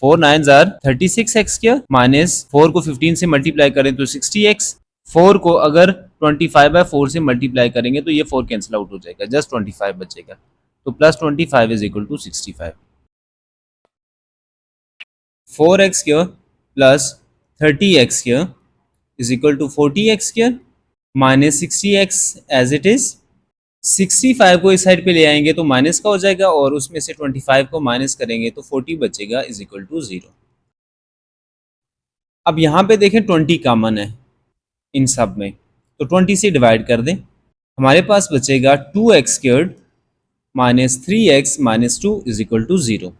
Speaker 2: 4 9 आर 36x² माइनस 4 को 15 से मल्टीप्लाई करें तो 60x। 4 को अगर 25/4 से मल्टीप्लाई करेंगे तो ये 4 कैंसिल आउट हो जाएगा, जस्ट 25 बचेगा। तो plus 25 is equal to 65। 4x² plus 30x² is equal to 40x² minus 60x as it is. 65 को इस साइड पे ले आएंगे तो माइनस का हो जाएगा और उसमें से 25 को माइनस करेंगे तो 40 बचेगा इज इक्वल टू 0। अब यहाँ पे देखें 20 कॉमन है इन सब में, तो 20 से डिवाइड कर दें, हमारे पास बचेगा 2x² minus 3x minus 2 is equal to 0।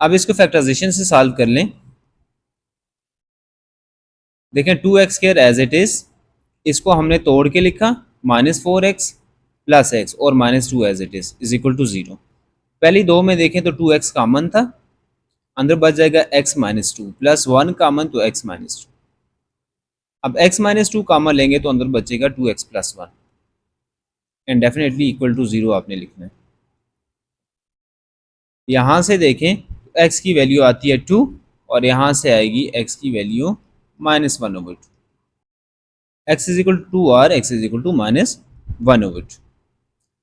Speaker 2: अब इसको फैक्टराइजेशन से सॉल्व कर लें। देखें 2x² एज इट इज, इसको हमने तोड़ के लिखा माइनस 4x प्लस x और minus 2 as it is equal to 0। पहली दो में देखें तो 2x कॉमन था, अंदर बच जाएगा x माइनस 2 प्लस 1 कॉमन तो x माइनस 2। अब x माइनस 2 कॉमन लेंगे तो अंदर बचेगा 2x plus 1 and definitely equal to 0 आपने लिखना है। यहाँ से देखें तो x की वैल्यू आती है 2 और यहाँ से आएगी x की value minus 1/2। x is equal to 2 और x is equal to minus 1/2।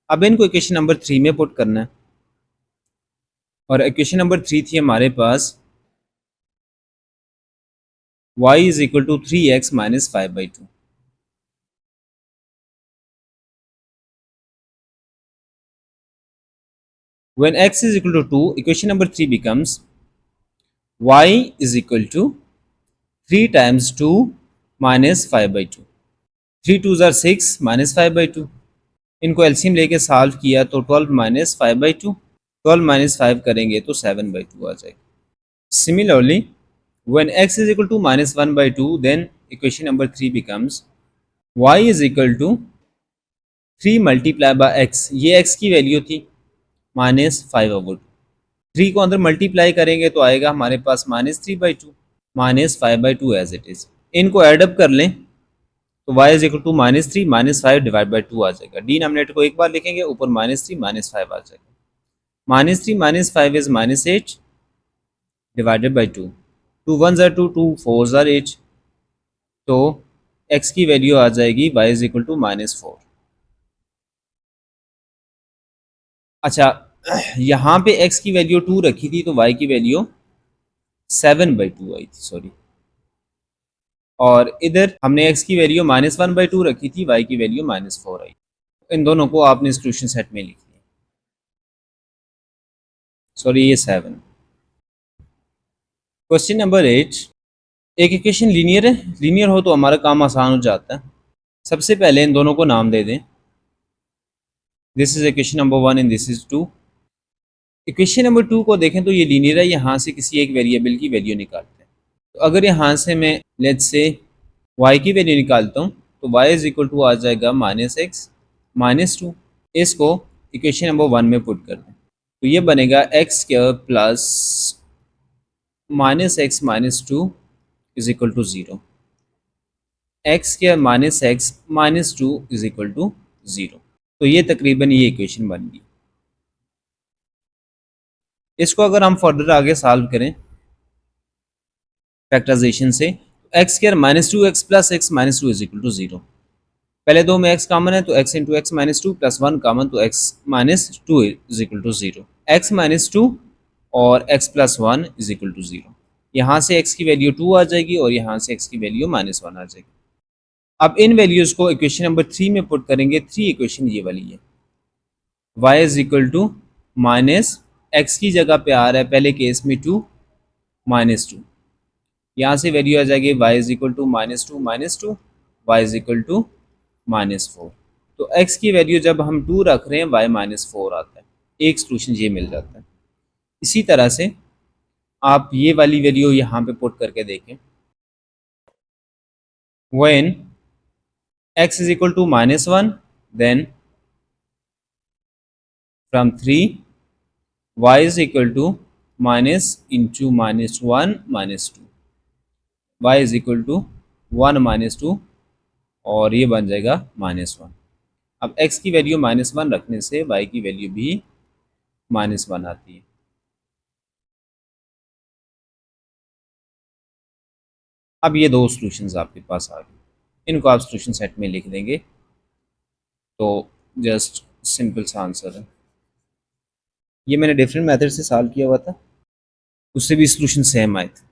Speaker 2: अब इनको इक्वेशन नंबर 3 में पुट करना है और इक्वेशन नंबर 3 थी हमारे पास y is equal to 3x minus 5/2। When x is equal to 2, equation number 3 becomes y is equal to 3 times 2 minus 5/2। 3 2s are 6 minus 5/2। इनको एलसीएम लेके सॉल्व किया तो 12 माइनस 5/2, 12 माइनस 5 करेंगे तो 7/2 आ जाएगा। Similarly, when x is equal to minus 1/2, then equation number 3 becomes y is equal to 3 multiplied by x। ये x की value थी माइनस 5/2। 3 को अंदर मल्टीप्लाई करेंगे तो आएगा हमारे पास minus 3/2 minus 5/2 as it is. इनको एडअप कर लें तो y is equal to minus 3 minus 5 divide by 2 आ जाएगा। डिनोमिनेटर को एक बार लिखेंगे, ऊपर माइनस 3 माइनस 5 आ जाएगा। Minus 3 minus 5 is minus 8 divided by 2। 2 1s are 2, 2 4s are 8। तो x की वैल्यू आ जाएगी y is equal to minus 4। अच्छा, यहाँ पे x की वैल्यू 2 रखी थी तो y की वैल्यू 7/2 आई थी, सॉरी। और इधर हमने x की वैल्यू माइनस 1/2 रखी थी, y की वैल्यू माइनस 4 आई। इन दोनों को आपने सॉल्यूशन सेट में लिख लिया। सॉरी, ये 7। Question number 8। एक इक्वेशन लीनियर है, लीनियर हो तो हमारा काम आसान हो जाता है। सबसे पहले इन दोनों को नाम दे दें। This is equation number 1 and this is 2। Equation number 2 को देखें तो ये लीनियर है, यहाँ से किसी एक वेरिएबल की वैल्यू निकालते हैं। तो अगर यहाँ से मैं लेट्स से y की वैल्यू निकालता हूँ तो y इज इक्वल टू आ जाएगा माइनस एक्स माइनस 2। इसको इक्वेशन नंबर 1 में पुट कर दें तो ये बनेगा x² plus minus x minus 2 is equal to 0। x² minus x minus 2 is equal to 0। तो ये तकरीबन ये इक्वेशन बन गई। इसको अगर हम फर्दर आगे सॉल्व करें फैक्टराइजेशन से, x² minus 2x plus x minus 2 is equal to 0। पहले दो में x कॉमन है तो x into x minus 2 plus 1 common तो x minus 2 is equal to 0। x minus 2 और x plus 1 is equal to 0। यहाँ से x की वैल्यू 2 आ जाएगी और यहाँ से x की वैल्यू माइनस 1 आ जाएगी। अब इन वैल्यूज़ को इक्वेशन नंबर 3 में पुट करेंगे। 3 इक्वेशन ये वाली है। y is equal to minus x की जगह पे आ रहा है पहले केस में 2 माइनस 2। यहाँ से वैल्यू आ जाएगी y is equal to minus 2 minus 2, y is equal to minus 4। तो x की वैल्यू जब हम 2 रख रहे हैं y माइनस 4 आता है। एक सोल्यूशन ये मिल जाता है। इसी तरह से आप ये वाली वैल्यू यहाँ पे पुट करके देखें। when x is equal to minus 1, then from 3 y is equal to minus into minus 1 minus 2, y is equal to 1 minus 2 और ये बन जाएगा माइनस 1। अब x की वैल्यू माइनस 1 रखने से y की वैल्यू भी माइनस 1 आती है। अब ये दो सॉल्यूशंस आपके पास आ गए, इनको आप सॉल्यूशन सेट में लिख देंगे तो जस्ट सिंपल सा आंसर है। ये मैंने डिफरेंट मेथड से सॉल्व किया हुआ था, उससे भी सॉल्यूशन सेम आए थे।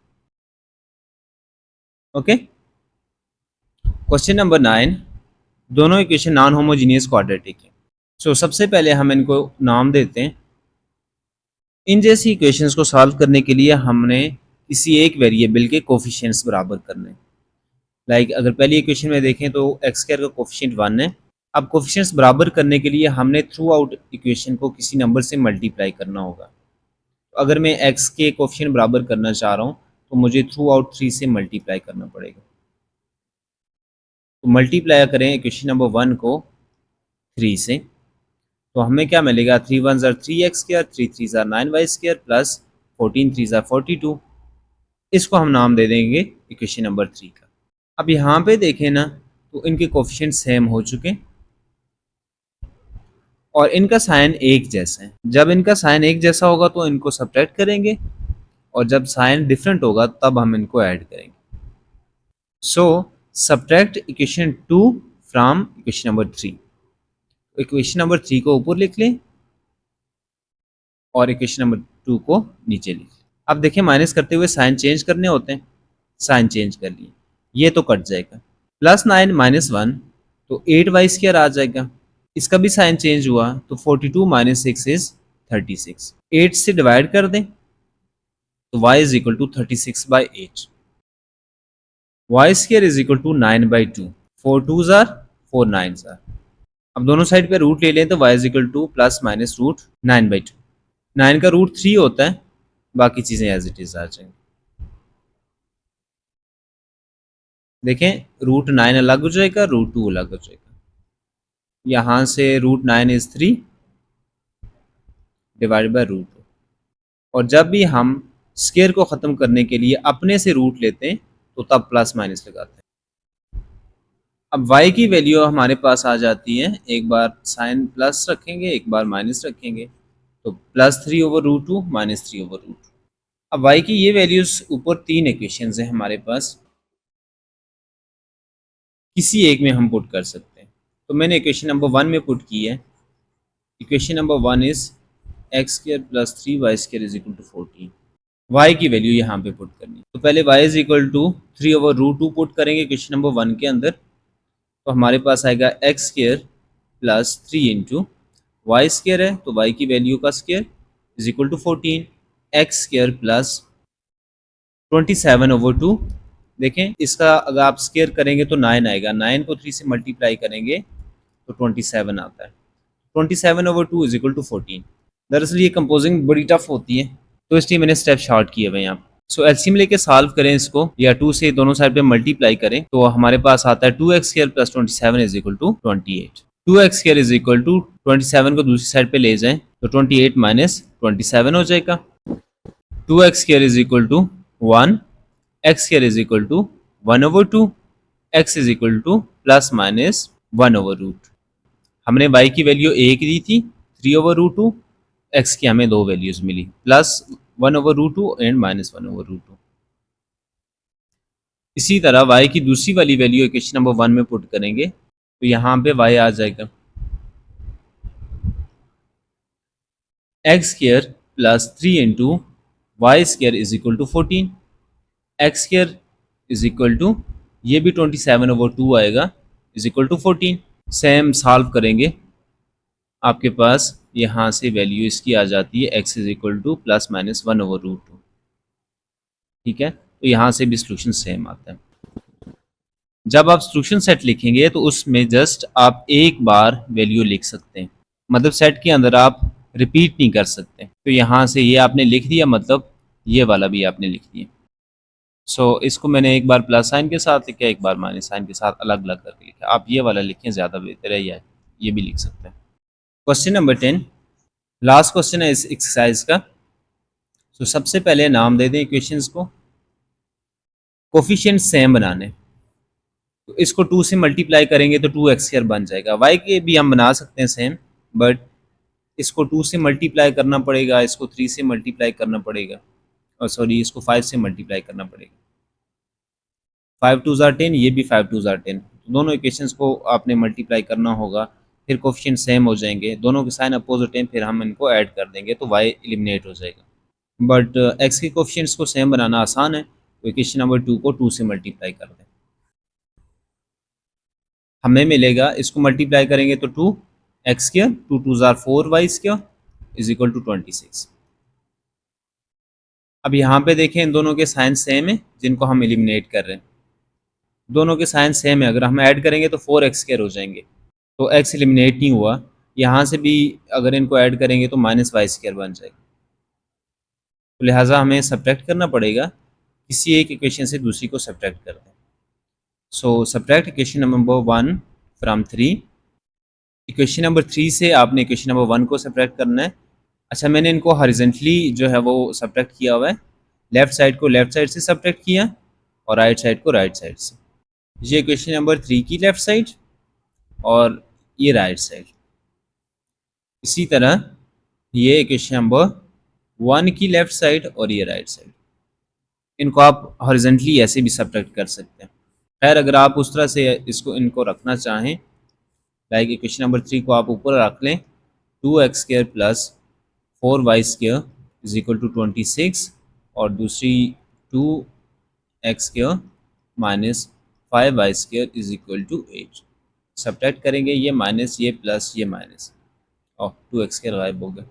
Speaker 2: ओके, क्वेश्चन नंबर 9, दोनों इक्वेशन नॉन होमोजीनियस क्वाड्रेटिक है। सो सबसे पहले हम इनको नाम देते हैं। इन जैसी इक्वेशंस को सॉल्व करने के लिए हमने किसी एक वेरिएबल के कोफिशिएंट्स बराबर करने हैं। लाइक अगर पहली इक्वेशन में देखें तो एक्स स्क्वायर का कोफिशिएंट 1 है। अब कोफिशिएंट्स बराबर करने के लिए हमने थ्रू आउट इक्वेशन को किसी नंबर से मल्टीप्लाई करना होगा। तो अगर मैं एक्स के कोफिशिएंट बराबर करना चाह रहा हूँ तो मुझे थ्रू आउट 3 से मल्टीप्लाई करना पड़ेगा। तो मल्टीप्लाई करें इक्वेशन नंबर 1 को 3 से, तो हमें क्या मिलेगा, 3 1 ज़ार 3x स्क्वायर, 3 3 ज़ार 9y स्क्वायर प्लस 14 3 ज़ार 42। इसको हम नाम दे देंगे इक्वेशन नंबर 3 का। अब यहाँ पे देखें ना तो इनके कोफिशिएंट सेम हो चुके हैं और इनका साइन एक जैसा है। जब इनका साइन एक जैसा होगा तो इनको सब्ट्रैक्ट करेंगे और जब साइन डिफरेंट होगा तब हम इनको ऐड करेंगे। So subtract equation 2 from equation number 3। Equation number 3 को ऊपर लिख लें और इक्वेशन नंबर 2 को नीचे लिख लें। अब देखिए माइनस करते हुए साइन चेंज करने होते हैं, साइन चेंज कर लिए, ये तो कट जाएगा। +9 -1 तो 8y स्क्वायर आ जाएगा। इसका भी साइन चेंज हुआ तो 42 - 6 इज 36। 8 से डिवाइड कर दें तो y is equal to 36/8। y square is equal to 9/2। 4 2 ज़ार 4 9 ज़ार। अब दोनों साइड पे रूट ले लें तो y इज इक्वल टू ±√9/2। 9 का रूट 3 होता है, बाकी चीज़ें एज इट इज़ आ जाएंगी। देखें √9 अलग हो जाएगा, √2 अलग हो जाएगा। यहाँ से √9 इज 3 डिवाइड बाई √2। और जब भी हम स्क्वायर को ख़त्म करने के लिए अपने से रूट लेते हैं तो तब प्लस माइनस लगाते हैं। अब y की वैल्यू हमारे पास आ जाती है, एक बार साइन प्लस रखेंगे एक बार माइनस रखेंगे तो +3/√2 -3/√2। अब y की ये वैल्यूज़ ऊपर 3 इक्वेशंस हैं हमारे पास, किसी एक में हम पुट कर सकते हैं। तो मैंने इक्वेशन नंबर 1 में पुट की है। Equation number 1 is x square plus 3y square is equal to 14। y की वैल्यू यहाँ पे पुट करनी है। तो पहले y is equal to 3/√2 put करेंगे इक्वेशन नंबर 1 के अंदर, तो हमारे पास आएगा x square plus 3 into y square है तो y की वैल्यू का square is equal to 14। x square plus 27/2। देखें इसका अगर आप स्क्वायर करेंगे तो 9 आएगा, 9 को 3 से मल्टीप्लाई करेंगे तो 27 आता है। 27/2 इज इक्वल टू 14। दरअसल ये कंपोजिंग बड़ी टफ होती है तो इसलिए मैंने स्टेप शॉर्ट किए हुए हैं यहाँ। सो एलसीएम लेके सॉल्व करें इसको या 2 से दोनों साइड पे मल्टीप्लाई करें तो हमारे पास आता है 2x square plus 27 is equal to 28। 2x square is equal to 27 को दूसरी साइड पे ले जाएं तो 28 माइनस 27 हो जाएगा। 2x square is equal to 1, x square is equal to 1/2, x is equal to plus minus 1/रूट। हमने y की वैल्यू 1 दी थी 3/√2, x की हमें दो वैल्यूज मिली प्लस 1/√2 एंड माइनस 1/√2। इसी तरह y की दूसरी वाली वैल्यू इक्वेशन नंबर 1 में पुट करेंगे तो यहाँ पे y आ जाएगा x square plus 3 into y square is equal to 14। X square is equal to ये भी 27/2 आएगा is equal to 14। Same solve करेंगे, आपके पास यहाँ से वैल्यू इसकी आ जाती है x is equal to plus minus 1/√2। ठीक है, तो यहाँ से भी सॉल्यूशन सेम आता है। जब आप सॉल्यूशन सेट लिखेंगे तो उसमें जस्ट आप एक बार वैल्यू लिख सकते हैं, मतलब सेट के अंदर आप रिपीट नहीं कर सकते। तो यहाँ से ये आपने लिख दिया, मतलब ये वाला भी आपने लिख दिया। सो इसको मैंने एक बार प्लस साइन के साथ लिखा, एक बार माइनस साइन के साथ अलग अलग करके लिखा। आप ये वाला लिखें ज़्यादा बेहतर है, या ये भी लिख सकते हैं। क्वेश्चन नंबर 10 लास्ट क्वेश्चन है इस एक्सरसाइज का। सो सबसे पहले नाम दे दें इक्वेशंस को, कोफिशिएंट सेम बनाने। तो इसको 2 से मल्टीप्लाई करेंगे तो 2x स्क्वायर बन जाएगा। y के भी हम बना सकते हैं सेम, बट इसको 2 से मल्टीप्लाई करना पड़ेगा, इसको 3 से मल्टीप्लाई करना पड़ेगा, और सॉरी इसको 5 से मल्टीप्लाई करना पड़ेगा। 5 टू ज़ार 10, ये भी 5 टू ज़ार 10। दोनों इक्वेशंस को आपने मल्टीप्लाई करना होगा, फिर कोफिशिएंट सेम हो जाएंगे, दोनों के साइन अपोजिट हैं, फिर हम इनको ऐड कर देंगे तो y एलिमिनेट हो जाएगा। बट x के कोफिशिएंट्स को सेम बनाना आसान है, तो इक्वेशन नंबर 2 को 2 से मल्टीप्लाई कर दें। हमें मिलेगा, इसको मल्टीप्लाई करेंगे तो 2x², 2 टू ज़ार 4y² इज इक्वल टू 26। अब यहाँ पे देखें इन दोनों के साइन सेम है जिनको हम एलिमिनेट कर रहे हैं, दोनों के साइन सेम है, अगर हम ऐड करेंगे तो 4x² हो जाएंगे, तो x एलिमिनेट नहीं हुआ। यहाँ से भी अगर इनको ऐड करेंगे तो -y² बन जाएगा, तो लिहाजा हमें सब्ट्रैक्ट करना पड़ेगा, किसी एक इक्वेशन से दूसरी को सब्ट्रैक्ट कर दें। So subtract equation number 1 from 3। Equation number 3 से आपने इक्वेशन नंबर 1 को सब्ट्रैक्ट करना है। अच्छा, मैंने इनको हॉरिजॉन्टली जो है वो सब्ट्रैक्ट किया हुआ है, लेफ़्ट साइड को लेफ़्ट साइड से सब्ट्रैक्ट किया और राइट साइड को राइट साइड से। ये इक्वेशन नंबर 3 की लेफ़्ट साइड और ये राइट साइड। इसी तरह ये इक्वेशन नंबर 1 की लेफ़्ट साइड और ये राइट साइड, इनको आप हॉरिजॉन्टली ऐसे भी सब्ट्रैक्ट कर सकते हैं। खैर, अगर आप उस तरह से इनको रखना चाहें, लाइक इक्वेशन नंबर 3 को आप ऊपर रख लें, 2x² plus 4y² is equal to 26, और दूसरी 2x² minus 5y² is equal to 8। Subtract करेंगे, ये माइनस, ये प्लस, ये माइनस, और 2x² गायब हो गया,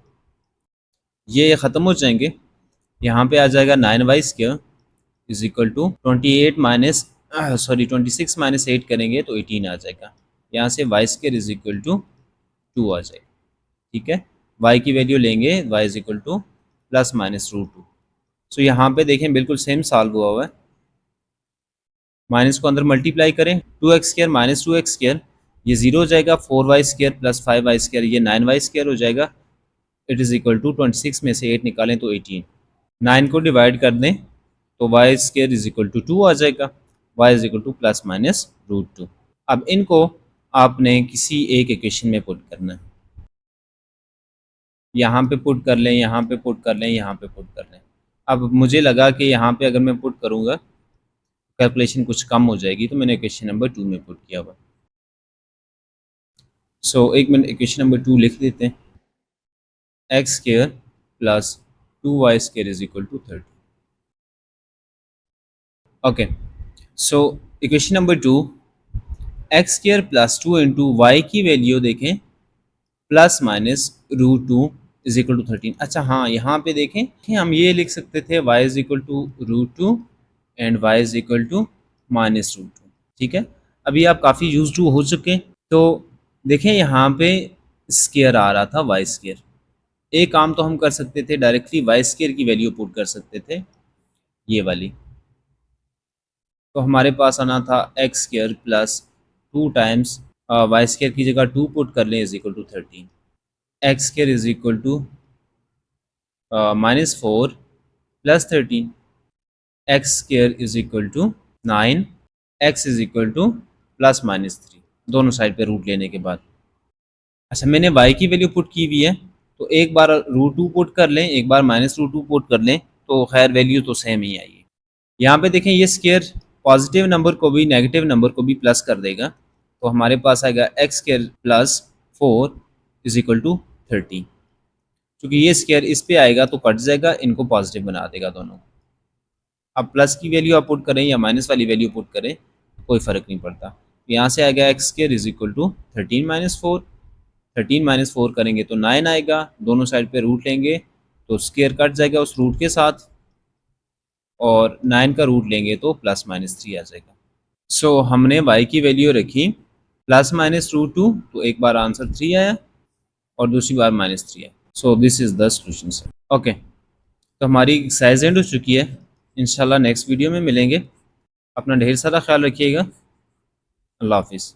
Speaker 2: ये ख़त्म हो जाएंगे। यहाँ पे आ जाएगा 9y² is equal to 26 minus 8 करेंगे तो 18 आ जाएगा। यहाँ से y² इज इक्वल टू 2 आ जाएगा। ठीक है, y की वैल्यू लेंगे, y is equal to plus minus √2। सो यहाँ पे देखें बिल्कुल सेम सॉल्व हुआ हुआ है। माइनस को अंदर मल्टीप्लाई करें, 2x² माइनस 2x², ये 0 हो जाएगा, 4y² प्लस 5y² ये 9y² हो जाएगा। इट इज़ इक्वल टू 26 में से 8 निकालें तो 18, 9 को डिवाइड कर दें तो y² इज इक्वल टू 2 आ जाएगा, y is equal to plus minus √2। अब इनको आपने किसी एक इक्वेशन में पुट करना है, यहाँ पे पुट कर लें, यहाँ पे पुट कर लें, यहाँ पे पुट कर लें। अब मुझे लगा कि यहाँ पे अगर मैं पुट करूँगा कैलकुलेशन कुछ कम हो जाएगी, तो मैंने इक्वेशन नंबर 2 में पुट किया हुआ। सो एक मिनट, इक्वेशन नंबर 2 लिख देते हैं, x² plus 2y² is equal to 30। Okay, so equation number 2, x² plus 2 into y की वैल्यू देखें plus minus √2 is equal to 13। अच्छा हाँ, यहाँ पे देखें हम ये लिख सकते थे y is equal to √2 and y is equal to minus √2। ठीक है, अभी आप काफ़ी यूज टू हो चुके हैं, तो देखें यहाँ पे स्केयर आ रहा था y²। एक काम तो हम कर सकते थे, डायरेक्टली y² की वैल्यू पुट कर सकते थे, ये वाली। तो हमारे पास आना था x² प्लस 2 टाइम्स y² की जगह 2 पुट कर लें is equal to 13, x² is equal to -4 plus 13, x² is equal to 9, x is equal to plus minus 3, दोनों साइड पे रूट लेने के बाद। अच्छा, मैंने y की वैल्यू पुट की हुई है, तो एक बार √2 पुट कर लें, एक बार -√2 पुट कर लें, तो खैर वैल्यू तो सेम ही आई है। यहाँ पे देखें ये स्केयर पॉजिटिव नंबर को भी नेगेटिव नंबर को भी प्लस कर देगा, तो हमारे पास आएगा x² plus 4 is equal to 30। क्योंकि ये स्केयर इस पे आएगा तो कट जाएगा, इनको पॉजिटिव बना देगा दोनों। अब प्लस की वैल्यू आप पुट करें या माइनस वाली वैल्यू पुट करें, कोई फ़र्क नहीं पड़ता। यहाँ से आएगा x² is equal to 13 minus 4, 13 minus 4 करेंगे तो 9 आएगा, दोनों साइड पे रूट लेंगे तो स्केयर कट जाएगा उस रूट के साथ, और 9 का रूट लेंगे तो प्लस माइनस 3 आ जाएगा। सो हमने y की वैल्यू रखी प्लस माइनस √2, तो एक बार आंसर 3 आया और दूसरी बार -3 आया। So this is the solution sir. Okay, तो हमारी एक्सरसाइज एंड हो चुकी है, इंशाल्लाह नेक्स्ट वीडियो में मिलेंगे। अपना ढेर सारा ख्याल रखिएगा। अल्लाह हाफिज़।